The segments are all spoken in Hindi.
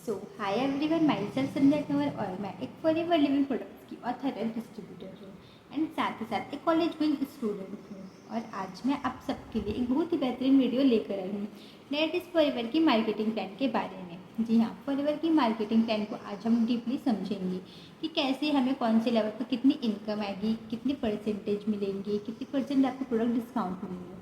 हाय एवरीवन, माई सेल्फ संध्या कंवर और मैं एक फॉरएवर लिविंग प्रोडक्ट्स की ऑथर एंड डिस्ट्रीब्यूटर हूँ एंड साथ ही साथ एक कॉलेज गोइंग स्टूडेंट हूँ। और आज मैं आप सबके लिए एक बहुत ही बेहतरीन वीडियो लेकर आई हूँ डेट इज़ फॉरएवर की मार्केटिंग प्लान के बारे में। जी हाँ, फॉरएवर की मार्केटिंग प्लान को आज हम डीपली समझेंगे कि कैसे हमें कौन से लेवल पर कितनी इनकम आएगी, कितनी परसेंटेज मिलेंगी, कितनी परसेंट आपको प्रोडक्ट डिस्काउंट मिलेंगे,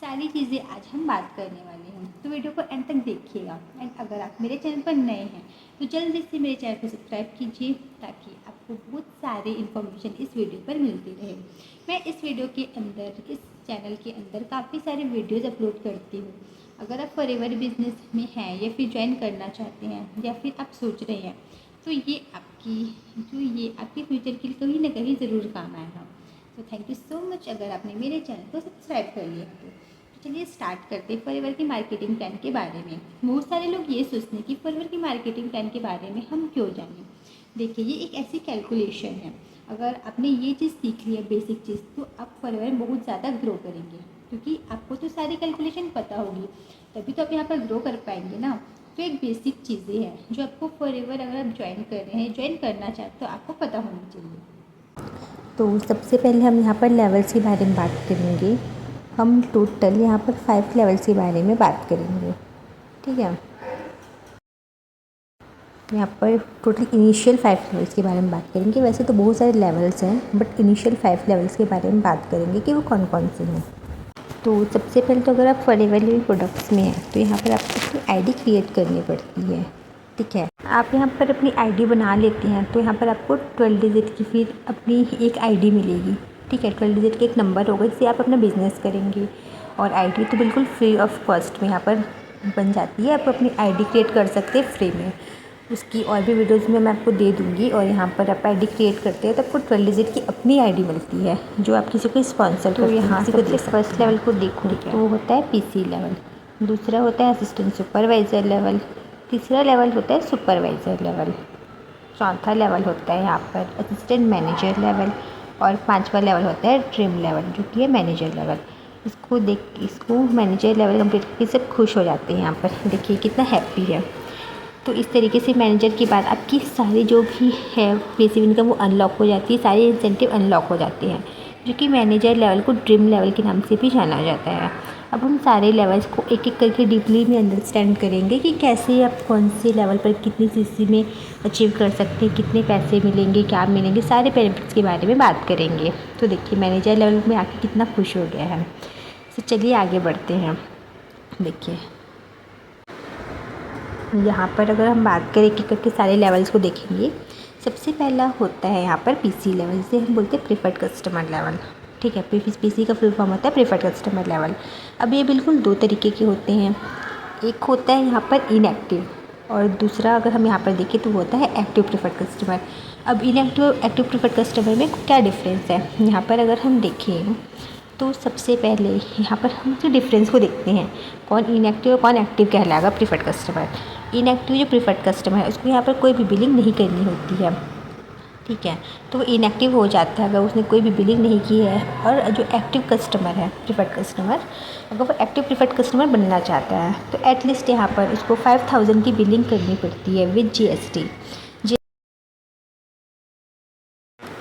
सारी चीज़ें आज हम बात करने वाले हैं। तो वीडियो को एंड तक देखिएगा एंड अगर आप मेरे चैनल पर नए हैं तो जल्दी से मेरे चैनल को सब्सक्राइब कीजिए ताकि आपको बहुत सारी इन्फॉर्मेशन इस वीडियो पर मिलती रहे। मैं इस वीडियो के अंदर, इस चैनल के अंदर काफ़ी सारे वीडियोज़ अपलोड करती हूँ। अगर आप फॉरएवर बिजनेस में हैं या फिर ज्वाइन करना चाहते हैं या फिर आप सोच रहे हैं तो ये आपके फ्यूचर के लिए कहीं ना कहीं ज़रूर काम आएगा। तो थैंक यू सो मच अगर आपने मेरे चैनल को सब्सक्राइब कर लिया तो चलिए स्टार्ट करते हैं फॉरएवर की मार्केटिंग प्लान के बारे में। बहुत सारे लोग ये सोचते हैं कि फॉरएवर की मार्केटिंग प्लान के बारे में हम क्यों जानें। देखिए, ये एक ऐसी कैलकुलेशन है, अगर आपने ये चीज़ सीख लिया बेसिक चीज़ तो आप फॉरएवर में बहुत ज़्यादा ग्रो करेंगे, क्योंकि आपको तो सारी कैलकुलेशन पता होगी तभी तो आप यहाँ पर ग्रो कर पाएंगे ना। तो एक बेसिक चीज़ें हैं जो आपको फॉरएवर अगर आप ज्वाइन कर रहे हैं, ज्वाइन करना चाहते तो आपको पता होनी चाहिए। तो सबसे पहले हम यहाँ पर लेवल्स के बारे में बात करेंगे। हम टोटल यहाँ पर 5 लेवल्स के बारे में बात करेंगे, ठीक है। यहाँ पर टोटल इनिशियल 5 लेवल्स के बारे में बात करेंगे। वैसे तो बहुत सारे लेवल्स हैं बट इनिशियल 5 लेवल्स के बारे में बात करेंगे कि वो कौन कौन से हैं। तो सबसे पहले तो अगर आप फॉरएवर लिविंग प्रोडक्ट्स में हैं तो यहाँ पर आपको अपनी आईडी क्रिएट करनी पड़ती है, ठीक है। आप यहाँ पर अपनी आईडी बना लेते हैं तो यहाँ पर आपको 12 डिजिट की फिर अपनी एक आईडी मिलेगी, ठीक है। 12 डिजिट का एक नंबर होगा जिससे आप अपना बिजनेस करेंगे और आईडी तो बिल्कुल फ्री ऑफ कॉस्ट में यहाँ पर बन जाती है। आप अपनी आईडी क्रिएट कर सकते हैं फ्री में, उसकी और भी वीडियोज़ में मैं आपको दे दूँगी। और यहाँ पर आप आईडी क्रिएट करते हैं तो आपको 12 डिजिट की अपनी आईडी मिलती है जो आप किसी को स्पॉन्सर करते हैं। यहाँ से फर्स्ट लेवल को देखो तो वो होता है पीसी लेवल, दूसरा होता है असिस्टेंट सुपरवाइज़र लेवल, तीसरा लेवल होता है सुपरवाइज़र लेवल, चौथा लेवल होता है यहाँ पर असिस्टेंट मैनेजर लेवल और 5वां लेवल होता है ड्रीम लेवल जो कि है मैनेजर लेवल। इसको मैनेजर लेवल कंप्लीट करके सब खुश हो जाते हैं। यहाँ पर देखिए कितना हैप्पी है। तो इस तरीके से मैनेजर के बाद आपकी सारी जो भी है बेसिक इनकम वो अनलॉक हो जाती है, सारे इंसेंटिव अनलॉक हो जाते हैं, जो कि मैनेजर लेवल को ड्रीम लेवल के नाम से भी जाना जाता है। अब हम सारे लेवल्स को एक एक करके डीपली में अंडरस्टैंड करेंगे कि कैसे आप कौन से लेवल पर कितनी सीसी में अचीव कर सकते हैं, कितने पैसे मिलेंगे, क्या मिलेंगे, सारे बेनिफिट्स के बारे में बात करेंगे। तो देखिए मैनेजर लेवल में आके कितना खुश हो गया है। तो चलिए आगे बढ़ते हैं। देखिए यहाँ पर अगर हम बात करें कि करके सारे लेवल्स को देखेंगे, सबसे पहला होता है यहाँ पर पीसी लेवल, जिसे हम बोलते हैं प्रीफर्ड कस्टमर लेवल, ठीक है। पीसी का फुल फॉर्म होता है प्रीफर्ड कस्टमर लेवल। अब ये बिल्कुल दो तरीके के होते हैं, एक होता है यहाँ पर इनएक्टिव और दूसरा अगर हम यहाँ पर देखें तो वो होता है एक्टिव प्रीफर्ड कस्टमर। अब इनएक्टिव और एक्टिव प्रीफर्ड कस्टमर में क्या डिफरेंस है, यहाँ पर अगर हम देखें तो सबसे पहले यहाँ पर हम जो डिफरेंस को देखते हैं, कौन इनएक्टिव और कौन एक्टिव कहलाएगा प्रीफर्ड कस्टमर। इनएक्टिव जो प्रीफर्ड कस्टमर है उसको यहाँ पर कोई भी बिलिंग नहीं करनी होती है, ठीक है। तो वो इनएक्टिव हो जाता है अगर उसने कोई भी बिलिंग नहीं की है। और जो एक्टिव कस्टमर है प्रीफर्ड कस्टमर, अगर वो एक्टिव प्रीफर्ड कस्टमर बनना चाहता है तो एटलीस्ट यहाँ पर उसको 5000 की बिलिंग करनी पड़ती है विद जीएसटी।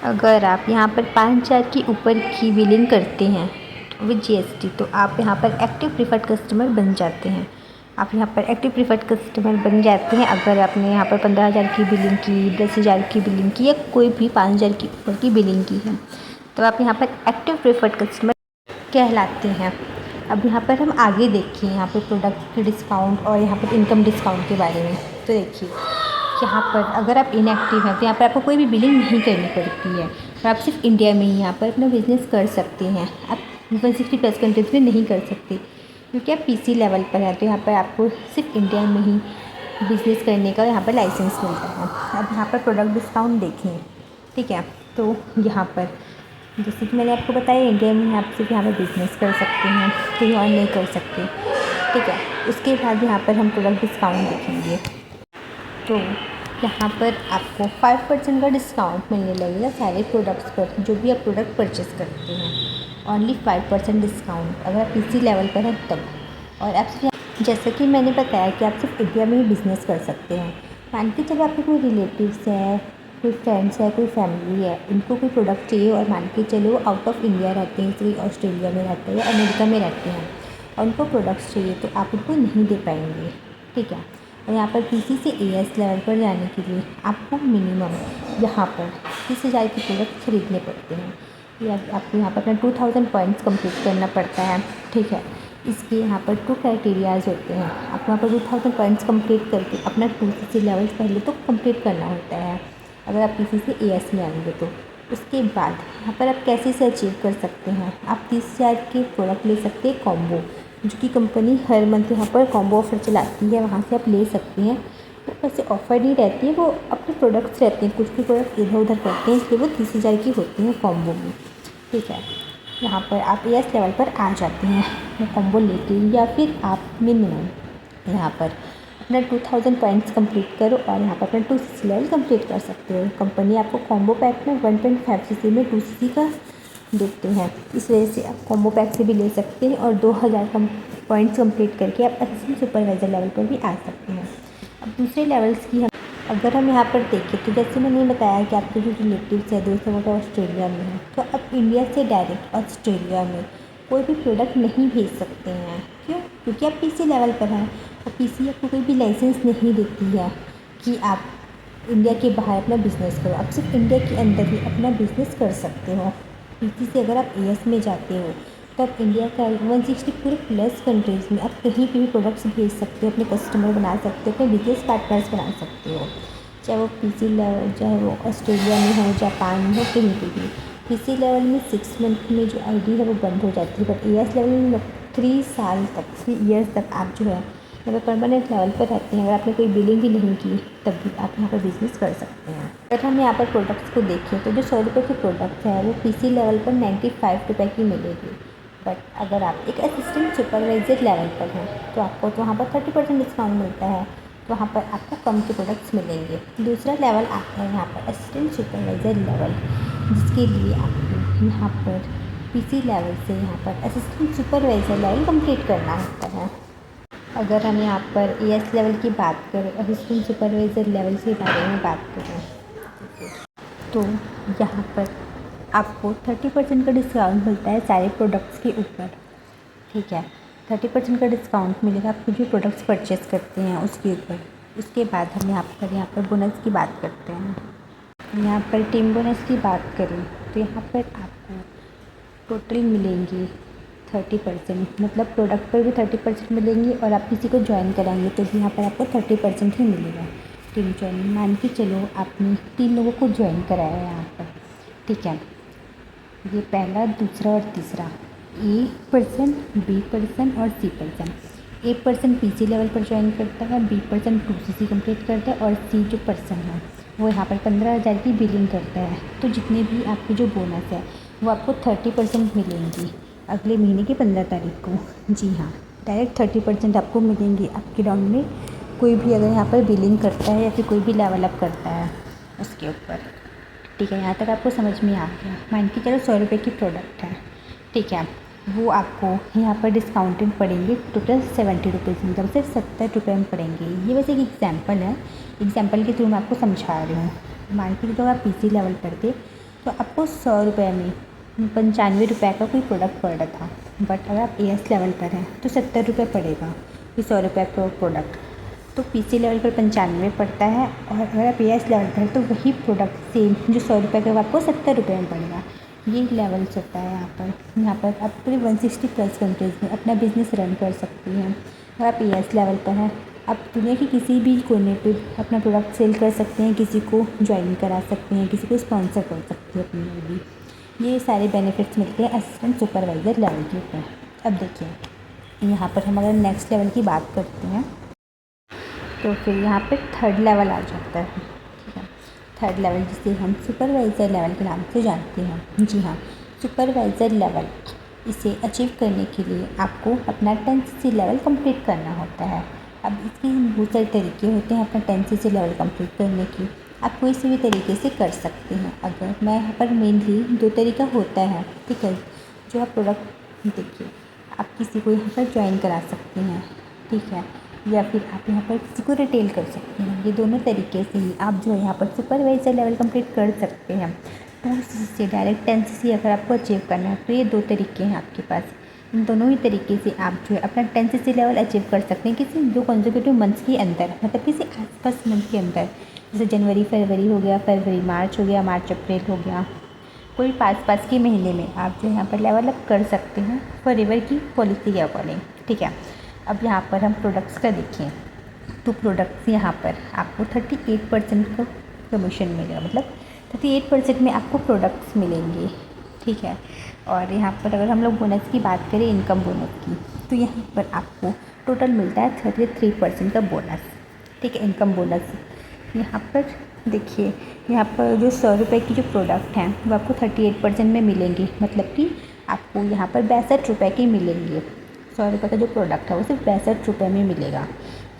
अगर आप यहाँ पर 5000 की ऊपर की बिलिंग करते हैं विद जीएसटी तो आप यहाँ पर एक्टिव प्रीफर्ड कस्टमर बन जाते हैं। आप यहाँ पर एक्टिव प्रीफर्ड कस्टमर बन जाते हैं अगर आपने यहाँ पर 15000 की बिलिंग की, 10000 की बिलिंग की या कोई भी 5000 की ऊपर की बिलिंग की है तो आप यहाँ पर एक्टिव प्रीफर्ड कस्टमर कहलाते हैं। अब यहाँ पर हम आगे देखिए यहाँ पर प्रोडक्ट के डिस्काउंट और यहाँ पर इनकम डिस्काउंट के बारे में। तो देखिए यहाँ पर अगर आप इनएक्टिव हैं तो यहाँ पर आपको कोई भी बिलिंग नहीं करनी पड़ती है और आप सिर्फ इंडिया में ही यहाँ पर अपना बिजनेस कर सकते हैं। आप 160+ कंट्रीज़ में नहीं कर सकते क्योंकि आप पीसी लेवल पर हैं। तो यहाँ पर आपको सिर्फ इंडिया में ही बिज़नेस करने का यहाँ पर लाइसेंस मिलता है। अब यहाँ पर प्रोडक्ट डिस्काउंट देखें, ठीक है। तो यहाँ पर जैसे कि मैंने आपको बताया इंडिया में आप सिर्फ यहाँ पर बिज़नेस कर सकते हैं, कहीं और नहीं कर सकते, ठीक है। उसके बाद यहाँ पर हम प्रोडक्ट डिस्काउंट देखेंगे तो यहाँ पर आपको 5% का डिस्काउंट मिलने लगेगा सारे प्रोडक्ट्स पर, जो भी आप प्रोडक्ट परचेज़ करते हैं। ओनली 5% डिस्काउंट अगर आप पीसी लेवल पर हैं तब। और आप जैसा कि मैंने बताया कि आप सिर्फ इंडिया में ही बिज़नेस कर सकते हैं मान के चलो आपके कोई रिलेटिव्स है, कोई फ्रेंड्स है, कोई फैमिली है, इनको कोई प्रोडक्ट चाहिए और मान के चलो आउट ऑफ इंडिया रहते हैं, जैसे ऑस्ट्रेलिया में रहते हैं या अमेरिका में रहते हैं और उनको प्रोडक्ट्स चाहिए तो आप उनको नहीं दे पाएंगे, ठीक है। और यहाँ पर पीसी से एएस लेवल पर जाने के लिए आपको मिनिमम यहाँ पर 30,000 के प्रोडक्ट खरीदने पड़ते हैं या आपको यहाँ पर अपना 2000 पॉइंट्स कंप्लीट करना पड़ता है, ठीक है। इसके यहाँ पर 2 क्राइटेरियाज होते हैं। आपको यहाँ पर 2000 पॉइंट्स कंप्लीट करके अपना 2CC लेवल पहले तो कंप्लीट करना होता है अगर आप पीसी से एएस में आएंगे तो। उसके बाद यहाँ पर आप कैसे से अचीव कर सकते हैं, आप 30,000 के प्रोडक्ट ले सकते हैं कॉम्बो, जो कि कंपनी हर मंथ यहाँ पर कॉम्बो ऑफ़र चलाती है, वहाँ से आप ले सकते हैं। तो वैसे ऑफ़र नहीं रहती है, वो अपने प्रोडक्ट्स रहते हैं, कुछ भी प्रोडक्ट इधर उधर करते हैं, इसलिए वो 30,000 की होती हैं कॉम्बो में, ठीक है। यहाँ पर आप एएस लेवल पर आ जाते हैं कॉम्बो लेके या फिर आप मिनिमम यहाँ पर अपना 2000 पॉइंट्स कंप्लीट करो और यहाँ पर अपना 2CC लेवल कंप्लीट कर सकते हो। कंपनी आपको कॉम्बो पैक में 1.5CC में 2CC का देते हैं, इस वजह से आप कॉम्बो पैक से भी ले सकते हैं और 2000 पॉइंट्स कंप्लीट करके आप असिस्टेंट सुपरवाइज़र लेवल पर भी आ सकते हैं। अब दूसरे लेवल्स की अगर हम यहाँ पर देखें तो जैसे मैंने बताया कि आपके जो रिलेटिव्स है, दोस्त है, वो ऑस्ट्रेलिया में है, तो आप इंडिया से डायरेक्ट ऑस्ट्रेलिया में कोई भी प्रोडक्ट नहीं भेज सकते हैं। क्यों? क्योंकि आप पीसी लेवल पर हैं और पीसी आपको कोई भी लाइसेंस नहीं देती है कि आप इंडिया के बाहर अपना बिज़नेस करो। आप सिर्फ इंडिया के अंदर ही अपना बिज़नेस कर सकते हो। पीसी से अगर आप एएस में जाते हो तो आप इंडिया का 160 पूरे प्लस कंट्रीज़ में आप कहीं पे भी प्रोडक्ट्स भेज सकते हो, अपने कस्टमर बना सकते हो, अपने बिजनेस पार्टनर्स बना सकते हो, चाहे वो पीसी लेवल, चाहे वो ऑस्ट्रेलिया में हो, जापान में हो, कहीं पे भी। पीसी लेवल में 6 मंथ में जो आईडी है वो बंद हो जाती है, बट एएस लेवल में 3 साल तक, 3 ईयर्स तक आप जो है यहाँ पर परमानेंट लेवल पर रहते हैं। अगर आपने कोई बिलिंग भी नहीं की तब भी आप यहाँ पर बिज़नेस कर सकते हैं। अगर हम यहाँ पर प्रोडक्ट्स को देखें तो जो 100 रुपये के प्रोडक्ट है वो पीसी लेवल पर 95 रुपये की मिलेगी, बट अगर आप एक असिस्टेंट सुपरवाइज़र लेवल पर हैं तो आपको तो वहाँ पर 30% डिस्काउंट मिलता है, तो वहाँ पर आपको कम के प्रोडक्ट्स मिलेंगे। दूसरा लेवल आता है यहाँ पर असिस्टेंट सुपरवाइज़र लेवल, जिसके लिए आपको यहाँ पर पीसी लेवल से यहाँ पर असिस्टेंट सुपरवाइज़र लेवल कंप्लीट करना होता है। अगर हम यहाँ पर एएस लेवल की बात करें, असिस्टेंट सुपरवाइज़र लेवल के बारे में बात करें तो यहाँ पर आपको 30% का डिस्काउंट मिलता है सारे प्रोडक्ट्स के ऊपर, ठीक है। 30% का डिस्काउंट मिलेगा आप कुछ भी प्रोडक्ट्स परचेज़ करते हैं उसके ऊपर। उसके बाद हम यहाँ पर बोनस की बात करते हैं। यहाँ पर टीम बोनस की बात करें तो यहाँ पर आपको टोटल मिलेंगी 30%, मतलब प्रोडक्ट पर भी 30% मिलेंगी और आप किसी को ज्वाइन कराएंगे तो भी यहाँ पर आपको 30% ही मिलेगा। टीम ज्वाइनिंग मान के चलो आपने 3 लोगों को ज्वाइन कराया है यहाँ पर, ठीक है। ये पहला, दूसरा और तीसरा, ए पर्सन, बी पर्सन और C person. A person PC level पर ज्वाइन करता है, बी पर्सन 2CC कंप्लीट करता है और सी जो पर्सन है वो यहाँ पर 15,000 की बिलिंग करता है। तो जितने भी आपकी जो बोनस है वो आपको 30% मिलेंगी अगले महीने की 15 तारीख को। जी हाँ, डायरेक्ट 30% आपको मिलेंगी आपके राउंड में कोई भी अगर यहाँ पर बिलिंग करता है या फिर कोई भी लेवल अप करता है उसके ऊपर, ठीक है। यहाँ तक आपको समझ में आ गया। मान के चलो 100 रुपये की प्रोडक्ट है, ठीक है, वो आपको यहाँ पर डिस्काउंटेड पड़ेंगे टोटल 70 रुपीज़, मतलब सिर्फ 70 रुपये में पड़ेंगे। ये वैसे एक एग्जाम्पल है, एग्जाम्पल के थ्रू मैं आपको समझा रही हूँ। मान के चलो आप पीसी लेवल पर थे तो आपको 100 रुपये में 95 रुपये का कोई प्रोडक्ट पड़ रहा था, बट अगर आप एएस लेवल पर हैं तो 70 रुपये पड़ेगा ये 100 रुपये का प्रोडक्ट। तो पीसी लेवल पर 95 पड़ता है और अगर आप एएस लेवल पर है तो वही प्रोडक्ट सेम जो 100 रुपये का वो आपको 70 रुपये में पड़ेगा। ये लेवल्स होता है यहाँ पर आप पूरे 160 प्लस कंट्रीज़ में अपना बिजनेस रन कर सकती हैं। अगर आप एएस लेवल पर हैं आप दुनिया के किसी भी कोने पे अपना प्रोडक्ट सेल कर सकते हैं, किसी को ज्वाइन करा सकते हैं, किसी को स्पॉन्सर कर सकते हैं अपने लिए भी। ये सारे बेनिफिट्स मिलते हैं असिस्टेंट सुपरवाइज़र लेवल के ऊपर। अब देखिए यहाँ पर हम अगर नेक्स्ट लेवल की बात करते हैं तो फिर यहाँ पर 3rd लेवल आ जाता है, ठीक है। 3rd लेवल जिसे हम सुपरवाइज़र लेवल के नाम से जानते हैं। जी हाँ, सुपरवाइज़र लेवल, इसे अचीव करने के लिए आपको अपना 10CC लेवल कंप्लीट करना होता है। अब इसके बहुत सारे तरीके होते हैं अपना 10CC लेवल कंप्लीट करने की, आप कोई से भी तरीके से कर सकते हैं। अगर मैं यहाँ पर मेनली 2 तरीका होता है, ठीक है। जो आप प्रोडक्ट देखिए, आप किसी को यहाँ पर ज्वाइन करा सकते हैं, ठीक है। या फिर आप यहाँ पर किसी को रिटेल कर सकते हैं। ये दोनों तरीके से ही आप जो है यहाँ पर सुपरवाइज़र लेवल कंप्लीट कर सकते हैं। 2cc से डायरेक्ट 10cc अगर आपको अचीव करना है तो ये 2 तरीके हैं आपके पास। इन दोनों ही तरीके से आप जो है अपना 10cc लेवल अचीव कर सकते हैं किसी 2 कंसेक्यूटिव मंथ्स के अंदर, मतलब किसी आसपास मंथ के अंदर, जैसे जनवरी फरवरी हो गया, फरवरी मार्च हो गया, मार्च अप्रैल हो गया। कोई पास के महीने में आप जो यहाँ पर लेवल अप कर सकते हैं फॉरएवर की पॉलिसी के अकॉर्डिंग। ठीक है, अब यहाँ पर हम प्रोडक्ट्स का देखें तो प्रोडक्ट्स यहाँ पर आपको 38% का कमीशन मिलेगा, मतलब 38% में आपको प्रोडक्ट्स मिलेंगे। ठीक है, और यहाँ पर अगर हम लोग बोनस की बात करें, इनकम बोनस की, तो यहाँ पर आपको टोटल मिलता है 33% का बोनस। ठीक है, इनकम बोनस। यहाँ पर देखिए, यहाँ पर जो 100 रुपये की जो प्रोडक्ट हैं वो आपको 38% में मिलेंगे, मतलब कि आपको यहाँ पर 62 रुपये के मिलेंगे। 100 रुपये का जो प्रोडक्ट है वो सिर्फ 62 रुपये में मिलेगा।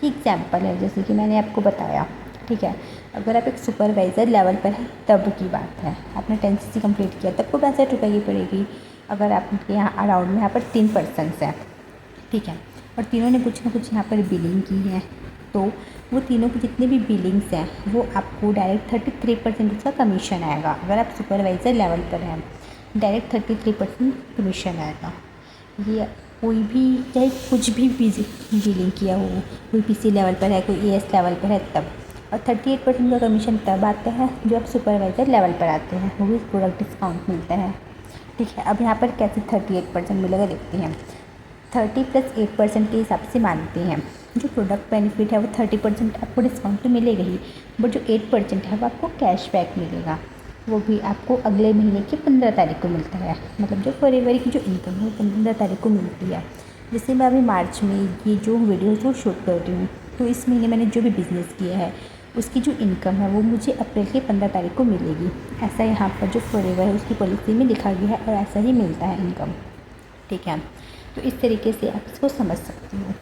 ये एग्जाम्पल है, जैसे कि मैंने आपको बताया। ठीक है, अगर आप एक सुपरवाइज़र लेवल पर हैं तब की बात है, आपने 10cc कंप्लीट किया तब को 62 रुपये की पड़ेगी। अगर आपके यहाँ अराउंड में यहाँ पर 3 पर्सन्स हैं, ठीक है, और तीनों ने कुछ ना कुछ यहाँ पर बिलिंग की है, तो वो तीनों की जितने भी बिलिंग्स हैं वो आपको डायरेक्ट 33% उसका कमीशन आएगा। अगर आप सुपरवाइज़र लेवल पर हैं डायरेक्ट 33% कमीशन आएगा। ये कोई भी चाहे कुछ भी बिलिंग किया हो, कोई पीसी लेवल पर है, कोई एएस लेवल पर है तब, और 38% का कमीशन तब आता है जो आप सुपरवाइज़र लेवल पर आते हैं, वो भी प्रोडक्ट डिस्काउंट मिलता है। ठीक है, अब यहाँ पर कैसे 38% मिलेगा देखते हैं। 30 + 8% के हिसाब से मानते हैं। जो प्रोडक्ट बेनिफिट है वो 30% आपको डिस्काउंट तो मिलेगा ही, बट जो 8% है वो आपको कैशबैक मिलेगा, वो भी आपको अगले महीने की 15 तारीख को मिलता है। मतलब जो फरवरी की जो इनकम है वो 15 तारीख को मिलती है। जैसे मैं अभी मार्च में ये जो वीडियो जो शूट कर रही हूँ, तो इस महीने मैंने जो भी बिज़नेस किया है उसकी जो इनकम है वो मुझे अप्रैल के 15 तारीख को मिलेगी। ऐसा यहाँ पर जो फॉरएवर है उसकी पॉलिसी में लिखा गया है और ऐसा ही मिलता है इनकम। ठीक है, तो इस तरीके से आप इसको समझ सकते हो।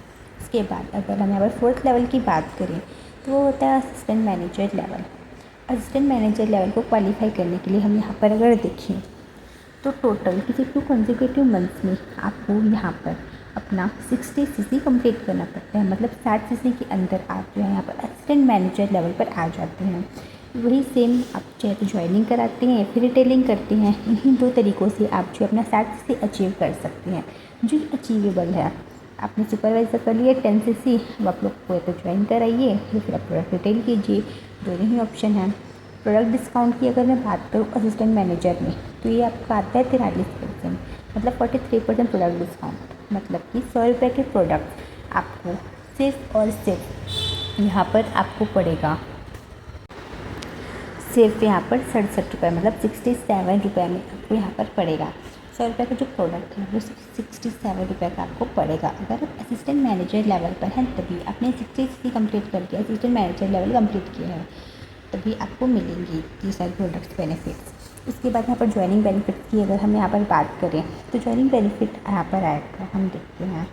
इसके बाद अगर हम यहाँ पर 4th लेवल की बात करें तो वो होता है assistant manager level. Assistant manager level को क्वालिफाई करने के लिए हम यहाँ पर अगर देखें तो टोटल किसी 2 कंसेक्यूटिव मंथ्स में आपको यहाँ पर अपना 60 cc कंप्लीट करना पड़ता है, मतलब 60 cc के अंदर आप जो है यहाँ पर असिस्टेंट मैनेजर लेवल पर आ जाते हैं। वही सेम आप चाहे तो ज्वाइनिंग कराते हैं या फिर रिटेलिंग करते हैं, इन्हीं 2 तरीक़ों से आप जो अपना 60 cc अचीव कर सकते हैं, जो अचीवेबल है। आपने सुपरवाइज़र कर लिया 10 cc, अब आप लोग को तो ज्वाइन कराइए या फिर आप प्रोडक्ट रिटेल कीजिए, दोनों ही ऑप्शन हैं। प्रोडक्ट डिस्काउंट की अगर मैं बात करूँ असिस्टेंट मैनेजर में, तो ये आपका आता है 43%, मतलब 43% प्रोडक्ट डिस्काउंट, मतलब कि 100 रुपये के प्रोडक्ट आपको सिर्फ और सिर्फ यहाँ पर आपको पड़ेगा सिर्फ यहाँ पर 67 रुपये, मतलब 67 रुपये में आपको यहाँ पर पड़ेगा। 100 रुपये का जो प्रोडक्ट है वो 67 रुपये का आपको पड़ेगा। अगर आप असिस्टेंट मैनेजर लेवल पर हैं तभी आपने 60 cc कंप्लीट करके असिस्टेंट मैनेजर लेवल कंप्लीट किया है, तभी आपको मिलेंगी ये सारे प्रोडक्ट्स बेनिफिट्स। उसके बाद यहाँ पर ज्वाइनिंग बेनिफिट्स की अगर हम यहाँ पर बात करें तो ज्वाइनिंग बेनिफिट यहाँ पर आएगा, हम देखते हैं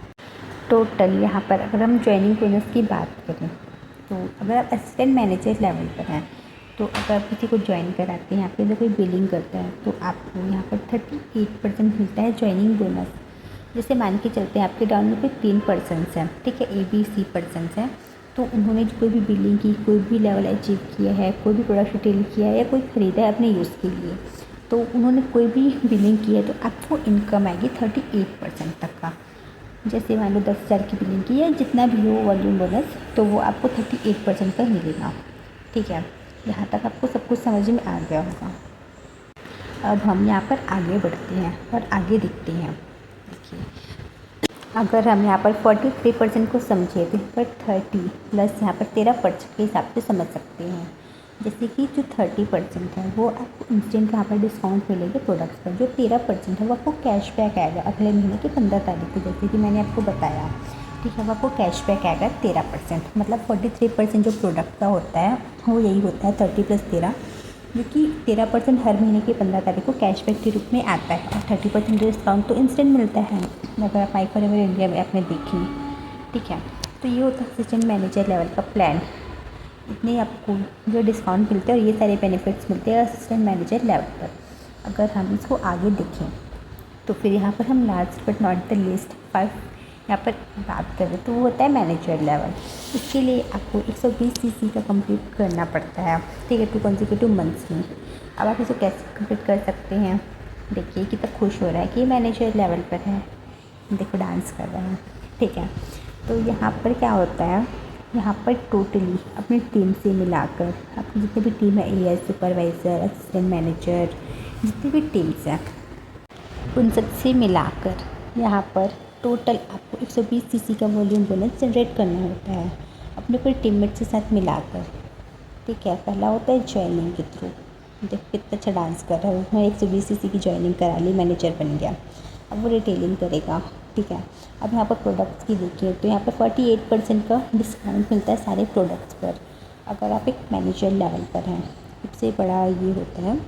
टोटल। यहाँ पर अगर हम ज्वाइनिंग बोनस की बात करें तो अगर आप असिस्टेंट मैनेजर लेवल पर हैं तो अगर आप किसी को ज्वाइन कराते हैं, आपके अंदर कोई बिलिंग करता है, तो आपको यहाँ पर 38% मिलता है ज्वाइनिंग बोनस। जैसे मान के चलते हैं आपके डाउन में कोई 3 पर्सन्स हैं, ठीक है, ABC पर्सन्स हैं, तो उन्होंने कोई भी बिलिंग की, कोई भी लेवल अचीव किया है, कोई भी प्रोडक्ट रिटेल किया है या कोई ख़रीदा है अपने यूज़ के लिए, तो उन्होंने कोई भी बिलिंग की है तो आपको इनकम आएगी 38% तक का। जैसे मान लो 10,000 की बिलिंग की है, जितना भी हो वॉल्यूम बोनस, तो वो आपको 38% का मिलेगा। ठीक है, यहाँ तक आपको सब कुछ समझ में आ गया होगा। अब हम यहाँ पर आगे बढ़ते हैं और आगे देखते हैं। देखिए, अगर हम यहाँ पर 43% को समझे तो यहाँ पर 30 प्लस यहाँ पर 13% के हिसाब से समझ सकते हैं। जैसे कि जो 30% है वो आपको इंस्टेंट यहाँ पर डिस्काउंट मिलेगा प्रोडक्ट्स पर, जो 13% है वो आपको कैशबैक आएगा अगले महीने की 15 तारीख को, जैसे कि मैंने आपको बताया। ठीक है, वो आपको कैशबैक आएगा 13%, मतलब 43% जो प्रोडक्ट का होता है वो यही होता है 30 + 13, जो कि 13% हर महीने की 15 तारीख को कैशबैक के रूप में आता है, और 30% डिस्काउंट तो इंस्टेंट मिलता है अगर आप माई फॉरएवर इंडिया में आपने देखी। ठीक है, तो ये होता है असिस्टेंट मैनेजर लेवल का प्लान। इतने आपको जो डिस्काउंट मिलते हैं और ये सारे बेनिफिट्स मिलते हैं असिस्टेंट मैनेजर लेवल पर। अगर हम इसको आगे देखें तो फिर यहाँ पर हम last but not the list 5 यहाँ पर बात करें तो वो होता है मैनेजर लेवल। इसके लिए आपको 120 सीसी का कंप्लीट करना पड़ता है, ठीक है, 2 consecutive मंथ्स में। अब आप इसे कैसे कंप्लीट कर सकते हैं, देखिए कितना खुश हो रहा है कि ये मैनेजर लेवल पर है, देखो डांस कर रहा है, ठीक है। तो यहाँ पर क्या होता है, यहाँ पर टोटली अपनी टीम से मिलाकर अपनी जितनी भी टीम है, एएस, सुपरवाइज़र, असिस्टेंट मैनेजर, जितनी भी टीम्स हैं उन सब से मिलाकर यहाँ पर टोटल आपको 120 सीसी का वॉल्यूम बोनस जनरेट करना होता है अपने पूरे टीममेट के साथ मिलाकर, ठीक है। पहला होता है जॉइनिंग के थ्रू, देखो कितना अच्छा डांस कर रहा है, उसने 120 सीसी की जॉइनिंग करा ली, मैनेजर बन गया। अब वो रिटेलिंग करेगा, ठीक है। अब यहाँ पर प्रोडक्ट्स की देखिए तो यहाँ पर 48% का डिस्काउंट मिलता है सारे प्रोडक्ट्स पर, अगर आप एक मैनेजर लेवल पर हैं, सबसे बड़ा ये होता है,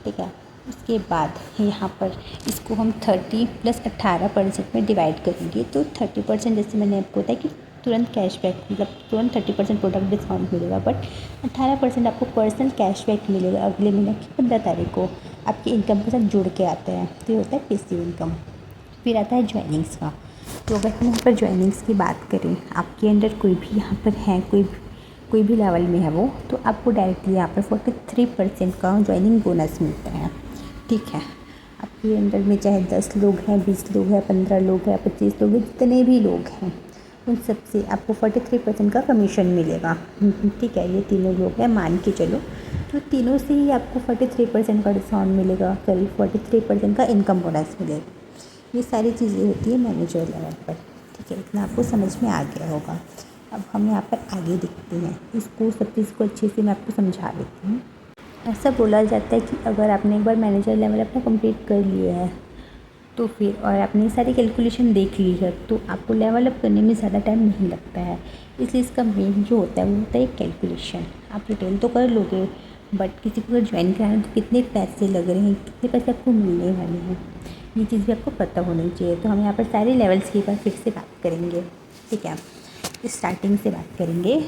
ठीक है। उसके बाद यहाँ पर इसको हम 30 + 18% में डिवाइड करेंगे तो 30%, जैसे मैंने आपको बताया कि तुरंत कैशबैक, मतलब तुरंत 30% प्रोडक्ट डिस्काउंट मिलेगा, बट 18% आपको पर्सनल कैशबैक मिलेगा अगले महीने की 15 तारीख को, आपकी इनकम के साथ जुड़ के आता है। तो ये होता है पैसिव इनकम। फिर आता है जॉइनिंग्स का। तो अगर हम यहाँ पर जॉइनिंग्स की बात करें, आपके अंडर कोई भी यहाँ पर है, कोई भी लेवल में है वो, तो आपको डायरेक्टली यहाँ पर 43% का जॉइनिंग बोनस मिलता है, ठीक है। आपके अंडर में चाहे 10 लोग हैं, 20 लोग हैं, 15 लोग हैं, 25 लोग हैं, जितने भी लोग हैं उन सब से आपको 43% का कमीशन मिलेगा, ठीक है। ये तीनों लोग हैं मान के चलो, तो तीनों से ही आपको 43% का डिस्काउंट मिलेगा, सॉरी 43% का इनकम बोनस मिलेगा। ये सारी चीज़ें होती है मैनेजर लेवल पर, ठीक है। इतना आपको समझ में आ गया होगा। अब हम यहाँ पर आगे देखते हैं, इसको सब चीज़ को अच्छे से मैं आपको समझा देती हूँ। ऐसा बोला जाता है कि अगर आपने एक बार मैनेजर लेवल अपना कंप्लीट कर लिया है तो फिर, और आपने सारी कैलकुलेशन देख ली है, तो आपको लेवल अप करने में ज़्यादा टाइम नहीं लगता है। इसलिए इसका मेन जो होता है वो होता है कैलकुलेशन। आप रिटेल तो कर लोगे, बट किसी को अगर ज्वाइन कराना तो कितने पैसे लग रहे हैं, कितने पैसे आपको मिलने वाले हैं, ये चीज़ भी आपको पता होनी चाहिए। तो हम यहाँ पर सारे लेवल्स की बार फिर से बात करेंगे, ठीक है। स्टार्टिंग से बात करेंगे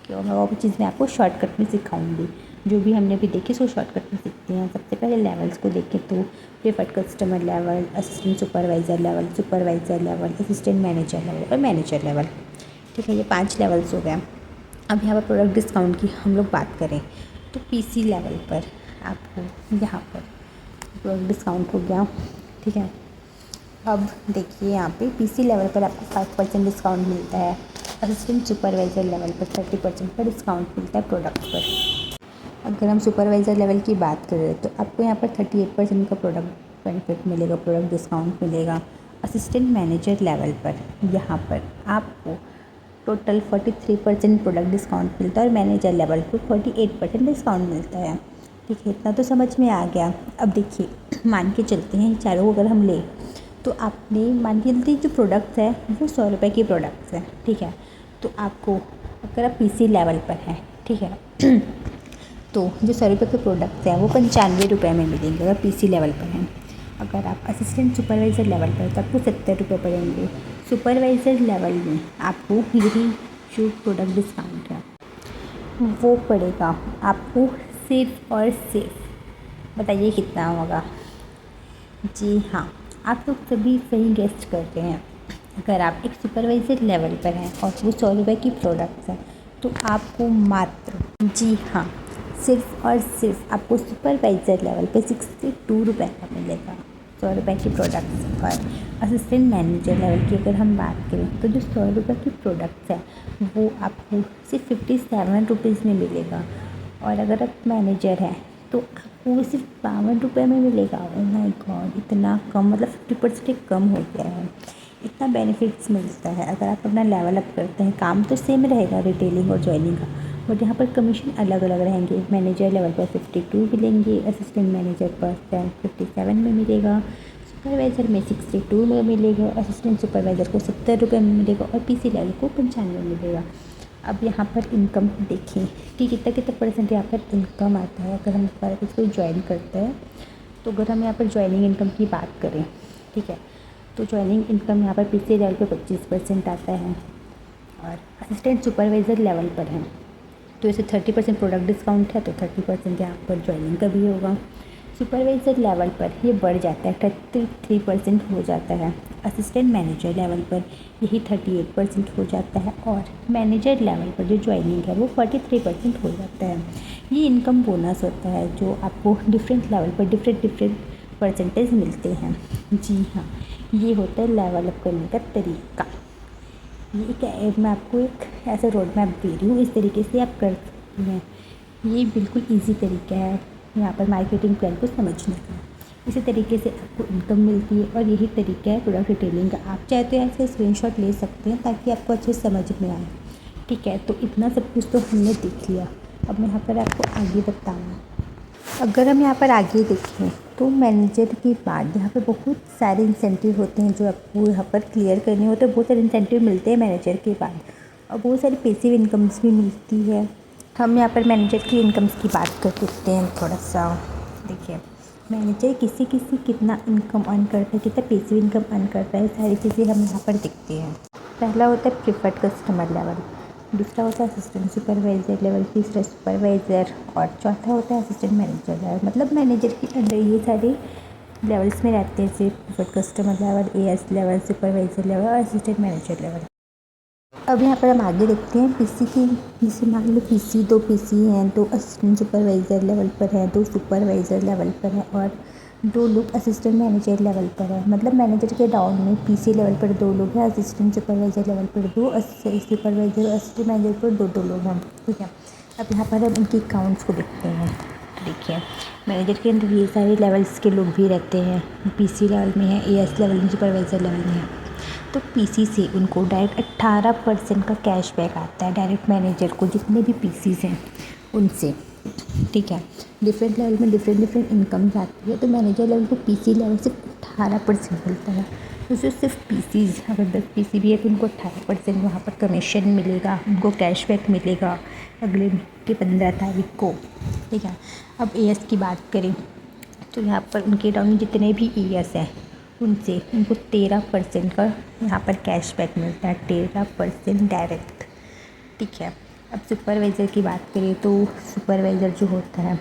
कि वो चीज़ मैं आपको शॉर्टकट में सिखाऊंगी, जो भी हमने अभी देखी सो शॉर्टकट में सीखते हैं। सबसे पहले लेवल्स को देखें तो preferred customer level, assistant supervisor level, supervisor level, assistant manager level और मैनेजर लेवल, ठीक है। ये 5 लेवल्स हो गए। अब यहाँ पर प्रोडक्ट डिस्काउंट की हम लोग बात करें तो पीसी लेवल पर आपको यहाँ पर प्रोडक्ट डिस्काउंट हो गया, ठीक है। अब देखिए यहाँ पे पीसी लेवल पर आपको 5% डिस्काउंट मिलता है, असिस्टेंट सुपरवाइज़र लेवल पर 30% का डिस्काउंट मिलता है प्रोडक्ट पर। अगर हम सुपरवाइज़र लेवल की बात करें तो आपको यहाँ पर 38% का प्रोडक्ट बेनिफिट मिलेगा, प्रोडक्ट डिस्काउंट मिलेगा। असिस्टेंट मैनेजर लेवल पर यहाँ पर आपको टोटल 43% प्रोडक्ट डिस्काउंट मिलता है और मैनेजर लेवल पर 48% डिस्काउंट मिलता है, ठीक है। इतना तो समझ में आ गया। अब देखिए मान के चलते हैं चारों अगर हम लें तो आपने मान के चलते जो प्रोडक्ट्स है वो 100 रुपये की प्रोडक्ट्स हैं, ठीक है। तो आपको अगर आप पीसी लेवल पर हैं, ठीक है, तो जो 100 रुपये के प्रोडक्ट्स हैं वो 95 रुपये में मिलेंगे अगर पीसी लेवल पर हैं। अगर आप असिस्टेंट सुपरवाइज़र लेवल पर तो आपको 70 रुपये पड़ेंगे। सुपरवाइज़र लेवल में आपको यही जो प्रोडक्ट डिस्काउंट है वो पड़ेगा आपको सिर्फ और सिर्फ, बताइए कितना होगा। जी हाँ, आप लोग सभी सही गेस्ट करते हैं। अगर आप एक सुपरवाइज़र लेवल पर हैं और वो 100 रुपये की प्रोडक्ट्स हैं तो आपको मात्र, जी हाँ, सिर्फ और सिर्फ आपको सुपरवाइज़र लेवल पे 62 रुपये का मिलेगा 100 रुपये की प्रोडक्ट्स। और असिस्टेंट मैनेजर लेवल की अगर हम बात करें तो जो 100 रुपये की प्रोडक्ट्स है वो आपको सिर्फ 57 रुपीज़ में मिलेगा। और अगर आप मैनेजर हैं तो आपको सिर्फ 52 रुपये में मिलेगा। ओह माय गॉड, इतना कम, मतलब 50% कम हो गया है। इतना बेनिफिट्स मिलता है। अगर आप अपना लेवल अप करते हैं, काम तो सेम रहेगा रिटेलिंग और जॉइनिंग का, बट यहाँ पर कमीशन अलग अलग रहेंगे। मैनेजर लेवल पर 52 मिलेंगे, असिस्टेंट मैनेजर पर 57 में मिलेगा, सुपरवाइज़र में 62 में मिलेगा, असिस्टेंट सुपरवाइज़र को 70 रुपये में मिलेगा और पीसी लेवल को 95 में मिलेगा। अब यहाँ पर इनकम देखें कि कितना कितना परसेंट यहाँ पर इनकम आता है अगर हम इसको ज्वाइन करते हैं। तो अगर हम यहाँ पर ज्वाइनिंग इनकम की बात करें, ठीक है, तो ज्वाइनिंग इनकम यहाँ पर पीसी लेवल पर 25% आता है और असिस्टेंट सुपरवाइज़र लेवल पर है तो इसे 30% प्रोडक्ट डिस्काउंट है तो 30% यहाँ पर ज्वाइनिंग का भी होगा। सुपरवाइज़र लेवल पर ये बढ़ जाता है, 33% हो जाता है। असिस्टेंट मैनेजर लेवल पर यही 38% हो जाता है और मैनेजर लेवल पर जो ज्वाइनिंग है वो 43% हो जाता है। ये इनकम बोनस होता है जो आपको डिफरेंट लेवल पर डिफरेंट परसेंटेज मिलते हैं। जी हाँ, ये होता है लेवल अप करने का तरीका। ये एक मैं आपको एक ऐसा रोड मैप दे रही हूँ, इस तरीके से आप कर सकते हैं। ये बिल्कुल इजी तरीका है यहाँ पर मार्केटिंग प्लान को समझने का। इसी तरीके से आपको इनकम मिलती है और यही तरीका है प्रोडक्ट डिटेलिंग का। आप चाहे तो ऐसे स्क्रीनशॉट ले सकते हैं ताकि आपको अच्छे समझ में आए। ठीक है, तो इतना सब कुछ तो हमने देख लिया। अब मैं यहाँ पर आपको आगे बताऊँ, अगर हम यहाँ पर आगे देखें तो मैनेजर के बाद यहाँ पर बहुत सारे इंसेंटिव होते हैं जो आपको यहाँ पर क्लियर करने होते हैं। बहुत सारे इंसेंटिव मिलते हैं मैनेजर के बाद और बहुत सारी पैसिव इनकम्स भी मिलती है। हम यहाँ पर मैनेजर की इनकम्स की बात कर सकते हैं थोड़ा सा। देखिए, मैनेजर किसी कितना इनकम अर्न करता है, कितना पैसिव इनकम अर्न करता है, सारी चीज़ें हम यहाँ पर देखते हैं। पहला होता है प्रीफर्ड कस्टमर लेवल, दूसरा होता है असिस्टेंट सुपरवाइज़र लेवल, तीसरा सुपरवाइज़र और चौथा होता है असिस्टेंट मैनेजर लेवल। मतलब मैनेजर के अंडर ये सारे लेवल्स में रहते हैं, जैसे preferred customer level, as level, supervisor level और असिस्टेंट मैनेजर लेवल। अब यहाँ पर हम आगे देखते हैं पीसी की। जैसे मान लो दो पीसी हैं, दो असिस्टेंट सुपरवाइज़र लेवल पर है, दो सुपरवाइज़र लेवल पर है और दो लोग असिस्टेंट मैनेजर लेवल पर है। मतलब मैनेजर के डाउन में पीसी लेवल पर दो लोग हैं, असिस्टेंट सुपरवाइज़र लेवल पर दो, सुपरवाइज़र और असिस्टेंट मैनेजर पर दो लोग हैं। ठीक है, अब यहाँ पर हम इनके अकाउंट्स को देखते हैं। देखिए, मैनेजर के अंदर ये सारे लेवल्स के लोग भी रहते हैं। पीसी लेवल में है, एएस लेवल में, सुपरवाइज़र लेवल में है। तो पीसी से उनको डायरेक्ट 18% का कैशबैक आता है, डायरेक्ट मैनेजर को जितने भी पीसीज हैं उनसे। ठीक है, डिफरेंट लेवल में डिफरेंट इनकम्स आती है। तो मैनेजर लेवल को पीसी लेवल से 18% मिलता है। तो जो सिर्फ पीसीज, अगर 10 पीसी भी है तो उनको 18% वहाँ पर कमीशन मिलेगा, उनको कैशबैक मिलेगा अगले के 15 तारीख को। ठीक है, अब एएस की बात करें तो यहाँ पर उनके डाउन में जितने भी एएस हैं उनसे उनको 13% का यहाँ पर कैशबैक मिलता है, 13% डायरेक्ट। ठीक है, अब सुपरवाइज़र की बात करें तो सुपरवाइज़र जो होता है,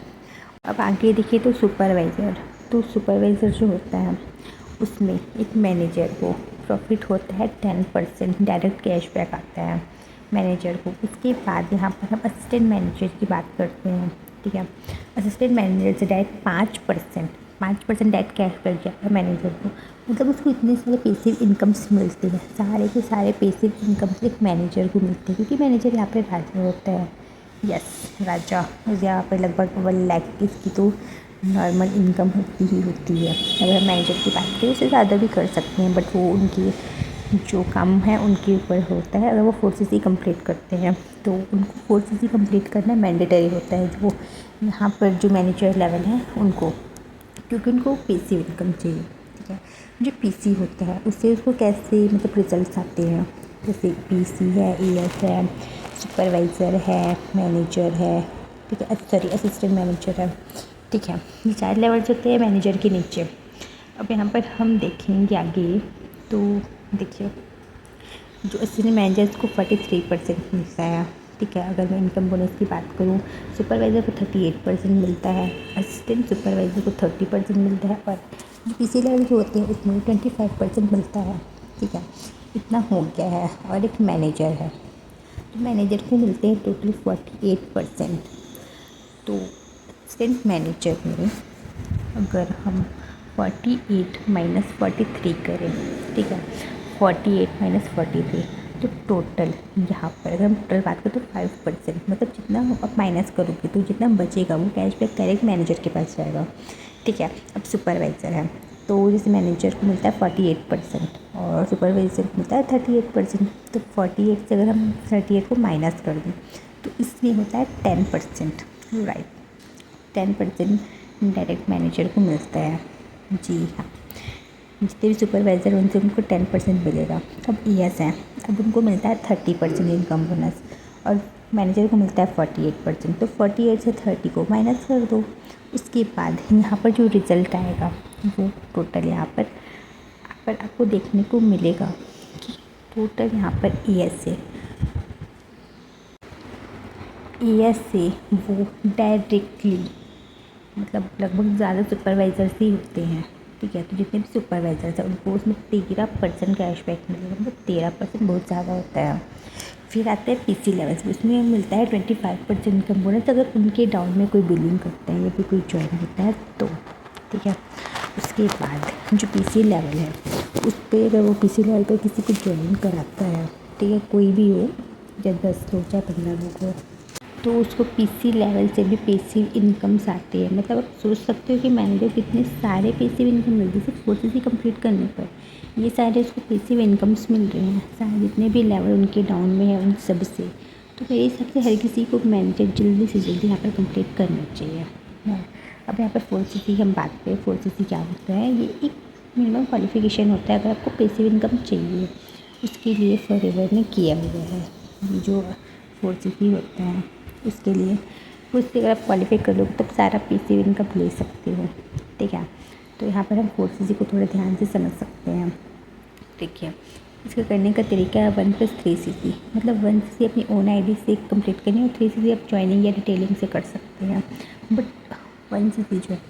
अब आगे देखिए तो सुपरवाइज़र जो होता है उसमें एक मैनेजर को प्रॉफिट होता है 10%, डायरेक्ट कैशबैक आता है मैनेजर को। उसके बाद यहाँ पर हम असिस्टेंट मैनेजर की बात करते हैं। ठीक है, असिस्टेंट मैनेजर से डायरेक्ट 5% डायरेक्ट कैशबैक जाता है मैनेजर को। मतलब उसको इतने सारे पैसिव इनकम्स मिलते हैं, सारे के सारे पैसिव इनकम्स एक मैनेजर को मिलते हैं क्योंकि मैनेजर यहाँ पे राजा होता है। यस, राजा। यहाँ पर लगभग 1 लाख की इसकी तो नॉर्मल इनकम होती है। अगर हम मैनेजर की बात करें उससे ज़्यादा भी कर सकते हैं, बट वो उनकी जो काम है उनके ऊपर होता है। अगर वो 4 CC कंप्लीट करते हैं तो उनको 4 CC कंप्लीट करना मैंडेटरी होता है, जो यहाँ पर जो मैनेजर लेवल है उनको, क्योंकि उनको पैसिव इनकम चाहिए। ठीक है, जो पीसी होता है उससे उसको कैसे मतलब रिजल्ट्स आते हैं, जैसे पीसी है, एएस है, सुपरवाइज़र है, मैनेजर है। ठीक है, सॉरी असिस्टेंट मैनेजर है। ठीक है, ये 4 लेवल्स होते हैं मैनेजर के नीचे। अब यहाँ पर हम देखेंगे आगे तो देखिए, जो असिस्टेंट मैनेजर्स को 43% मिलता है। ठीक है, अगर मैं इनकम बोनस की बात करूँ, सुपरवाइज़र को 38% मिलता है, असिस्टेंट सुपरवाइज़र को 30% मिलता है और जो पीसी लेवल जो होते हैं उसमें 25% मिलता है। ठीक है, इतना हो गया है। और एक मैनेजर है, तो मैनेजर को मिलते हैं टोटल 48%। तो असिस्टेंट मैनेजर में अगर हम 48 माइनस 43 करें, ठीक है, 48 माइनस 43, तो टोटल यहाँ पर अगर हम टोटल बात करें तो 5%, मतलब जितना आप माइनस करोगे तो जितना बचेगा वो कैशबैक डायरेक्ट मैनेजर के पास जाएगा। ठीक है, अब सुपरवाइज़र है तो जैसे मैनेजर को मिलता है 48% और सुपरवाइज़र को मिलता है 38%। तो 48 से अगर हम 38 को माइनस कर दें तो इसमें होता है 10%। राइट, 10% डायरेक्ट मैनेजर को मिलता है। जी हाँ, जितने भी सुपरवाइज़र उनसे उनको 10% मिलेगा। अब एएस है, अब उनको मिलता है 30% इनकम बोनस और मैनेजर को मिलता है 48%। तो 48 से 30 को माइनस कर दो, उसके बाद यहाँ पर जो रिज़ल्ट आएगा वो टोटल यहाँ पर आपको देखने को मिलेगा कि टोटल यहाँ पर एएस से वो डायरेक्टली मतलब लगभग ज़्यादा सुपरवाइज़र्स ही होते हैं, ठीक है। तो जितने भी सुपरवाइज़र्स हैं उनको उसमें 13% कैशबैक मिलेगा, मतलब 13% बहुत ज़्यादा होता है। फिर आते हैं पीसी लेवल्स, उसमें मिलता है 25% इनकम बोनस अगर उनके डाउन में कोई बिलिंग करता है या फिर कोई ज्वाइन होता है तो, ठीक है। उसके बाद जो पीसी लेवल है उस पर अगर वो पीसी लेवल पर किसी को ज्वाइन कराता है, ठीक है, कोई भी हो, चाहे 10 लोग चाहे 15 लोग हो, तो उसको पीसी लेवल से भी पैसिव इनकम्स आती है। मतलब आप सोच सकते हो कि मैनेजर कितने सारे पैसिव इनकम मिलती है सिर्फ कोर्सेज ही कंप्लीट करने पर, ये सारे उसको पैसिव इनकम्स मिल रहे हैं सारे जितने भी लेवल उनके डाउन में है उन सब से। तो मेरे हिसाब से हर किसी को मैनेजर जल्दी से जल्दी यहाँ पर कंप्लीट करना चाहिए। अब यहाँ पर 4CC हम बात करें, 4CC क्या होता है, ये एक मिनिमम क्वालिफिकेशन होता है अगर आपको पैसिव इनकम चाहिए उसके लिए फॉरएवर ने किया हुआ है। ये जो 4CC होता है उसके लिए, उससे अगर आप क्वालिफाई कर लोगे तब सारा पैसिव इनकम ले सकते हो, ठीक है। तो यहाँ पर हम 4CC को थोड़ा ध्यान से समझ सकते हैं, ठीक है। इसका करने का तरीका है 1+3CC, मतलब 1CC अपनी ओन आईडी से कंप्लीट करनी है और 3CC आप ज्वाइनिंग या डिटेलिंग से कर सकते हैं, बट 1CC जो है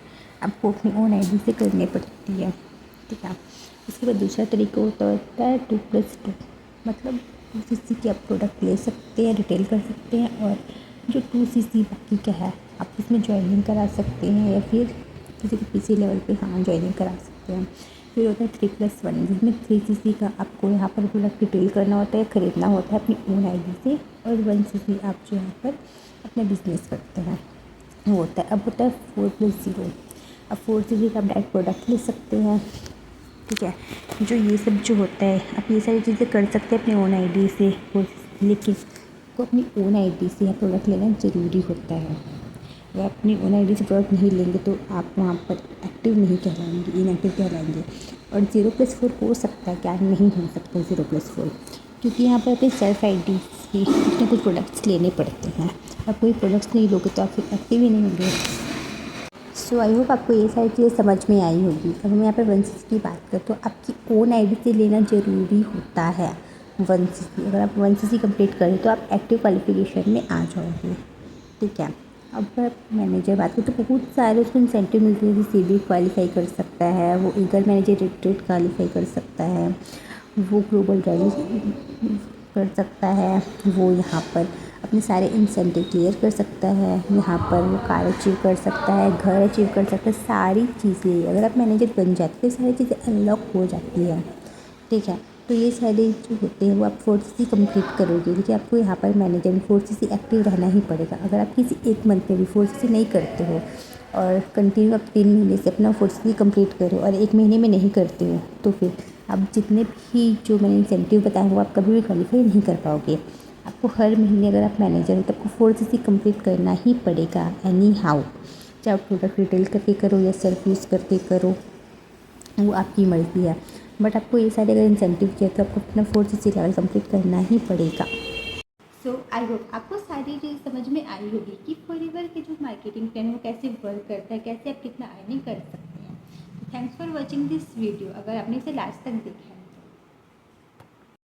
आपको अपनी ओन आईडी से करनी पड़ती है, ठीक है। इसके बाद दूसरा तरीका होता है 2+2, मतलब 2CC के आप प्रोडक्ट ले सकते हैं, रिटेल कर सकते हैं, और जो 2CC बाकी का है आप इसमें ज्वाइनिंग करा सकते हैं या फिर किसी को पीसी लेवल पे ज्वाइनिंग करा सकते हैं। फिर होता है 3+1, जिसमें 3CC का आपको यहाँ पर प्रोडक्ट रिटेल करना होता है, ख़रीदना होता है अपनी ओन आईडी से, और 1CC आप जो यहाँ पर अपना बिजनेस करते हैं वो होता है। अब होता है 4+0, अब 4CC का आप डायरेक्ट प्रोडक्ट ले सकते हैं, ठीक है। जो ये सब जो होता है आप ये सारी चीज़ें कर सकते हैं अपनी ओन आईडी से, लेकिन आपको अपनी ओन आईडी से प्रोडक्ट लेना ज़रूरी होता है। अगर अपनी ओन आईडी से प्रोडक्ट नहीं लेंगे तो आप वहाँ पर एक्टिव नहीं कहलाएंगे, इनएक्टिव कहलाएंगे। और 0+4 हो सकता है, क्या नहीं हो सकता 0+4, क्योंकि यहाँ पर अपनी सेल्फ आईडी से कुछ ना कुछ प्रोडक्ट्स लेने पड़ते हैं, आप कोई प्रोडक्ट्स नहीं लोगे तो आप फिर एक्टिव ही नहीं होंगे। सो आई होप आपको ये सारी चीज़ें समझ में आई होगी। अगर मैं यहाँ पर 1CC की बात करूँ तो आपकी ओन आईडी से लेना ज़रूरी होता है 1CC। अगर आप 1CC कंप्लीट करें तो आप एक्टिव क्वालिफिकेशन में आ जाओगे, ठीक है। अब मैनेजर बात करें तो बहुत सारे उसको इंसेंटिव मिलते हैं, जैसे सीबी क्वालिफाई कर सकता है, वो ईगल मैनेजर रिट्रीट क्वालिफाई कर सकता है, वो ग्लोबल ड्राइविंग कर सकता है, वो यहाँ पर अपने सारे इंसेंटिव क्लियर कर सकता है, यहाँ पर वो कार अचीव कर सकता है, घर अचीव कर सकता है, सारी चीज़ें अगर आप मैनेजर बन जाते हैं सारी चीज़ें अनलॉक हो जाती है, ठीक है। तो ये सारे जो होते हैं वो आप 4CC कंप्लीट करोगे, लेकिन आपको यहाँ पर मैनेजर में 4CC एक्टिव रहना ही पड़ेगा। अगर आप किसी एक मंथ में भी 4CC नहीं करते हो और कंटिन्यू आप 3 महीने से अपना 4CC कंप्लीट करो और 1 महीने में नहीं करते हो तो फिर आप जितने भी जो मैंने इंसेंटिव बताया वो आप कभी भी क्वालिफाई नहीं कर पाओगे। आपको हर महीने अगर आप मैनेजर हो तो आपको 4CC कंप्लीट करना ही पड़ेगा एनी हाउ, चाहे आप प्रोडक्ट रिटेल करके करो या सेल्फ यूज़ करके करो, वो आपकी मर्ज़ी है। बट आपको ये सारे अगर इंसेंटिव चाहिए तो आपको अपना 4CC लेवल कंप्लीट करना ही पड़ेगा। सो आई होप आपको सारी चीज़ समझ में आई होगी कि फॉरएवर के जो मार्केटिंग प्लान वो कैसे वर्क करता है, कैसे आप कितना अर्निंग कर सकते हैं। Thanks for watching this video. अगर आपने इसे लास्ट तक देखा है